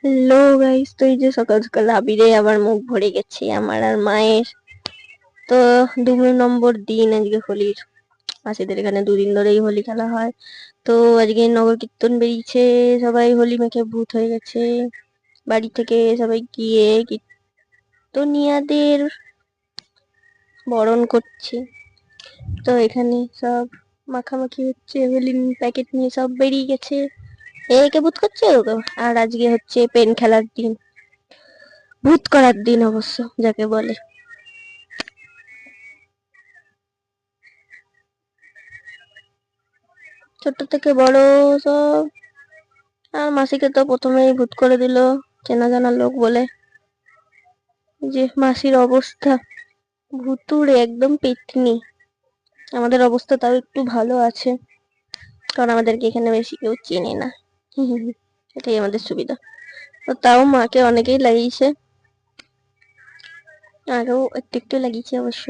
Hello guys, তো এই যে সকাল সকাল আবিরে আবার মুখ ভরে গেছে আমার আর মায়ের। তো 2 নম্বর দিন আজকে হোলির। মাসিদের এখানে 2 দিন ধরেই হোলি খেলা হয়। তো আজকে নগর কীর্তন বেরিয়েছে, সবাই হোলি মেখে ভূত হয়ে গেছে। বাড়ি থেকে সবাই গিয়ে কীর্তনিয়াদের বরণ করছে। তো এখানে সব মাখামাখি হচ্ছে, হোলি প্যাকেট নিয়ে সব বেরিয়ে গেছে। একে ভূত করছে ওকে। আর আজকে হচ্ছে পেন খেলার দিন, ভূত করার দিন অবশ্য যাকে বলে। ছোট থেকে বড় সব। আর মাসিকে তো প্রথমেই ভূত করে দিল, চেনা জানা লোক বলে। যে মাসির অবস্থা ভুতুড়ে, একদম পেতনি। আমাদের অবস্থা তাও একটু ভালো আছে, কারণ আমাদেরকে এখানে বেশি কেউ চেনে না। এটাই আমাদের সুবিধা। তো তাও মাকে অনেকেই লাগিয়েছে, আরো একটু একটু লাগিয়েছে অবশ্য।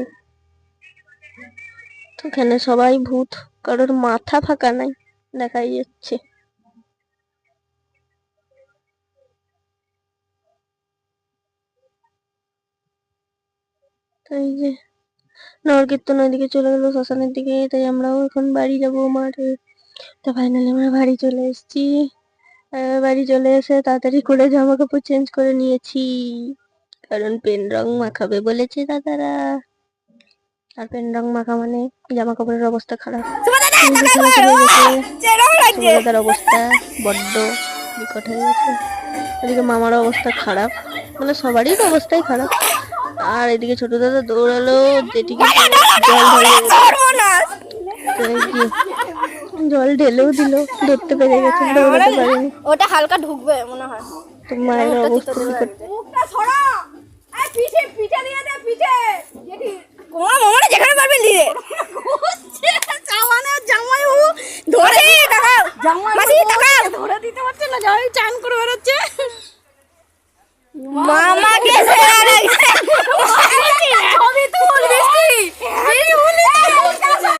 তো এখানে সবাই ভূত, কারোর মাথা ফাঁকা নাই, দেখাই যাচ্ছে। তাই যে নরকীর্তন ওইদিকে চলে গেল শ্মশানের দিকে, তাই আমরাও এখন বাড়ি যাবো মাঠে। তো ফাইনালি আমরা বাড়ি চলে এসেছি। বাড়ি চলে এসে তাড়াতাড়ি করে জামা কাপড় চেঞ্জ করে নিয়েছি, কারণ পেন রং মাখাবে বলেছে দাদারা। আর পেন রং মাখা মানে জামা কাপড়ের অবস্থা খারাপ। খেলা শুরু হয়ে গেছে, সুভদ্রার অবস্থা বড্ড বিকট হয়ে গেছে। এদিকে মামার অবস্থা খারাপ, মানে সবারই তো অবস্থাই খারাপ। আর এদিকে ছোট দাদা দৌড়ালো, যেটিকে জল ঢালিয়ে জল ঢেলেও দিল, ধরতে পেরে গেছে, দৌড়াতে পারেনি। ওটা হালকা ঢুকবে মনে হয়। তো মায়ের অবস্থা বিকট। যেখানে পারবেন দিয়ে জামাই ধরে মাসি টাকা ধরে দিতে পারছে না, চান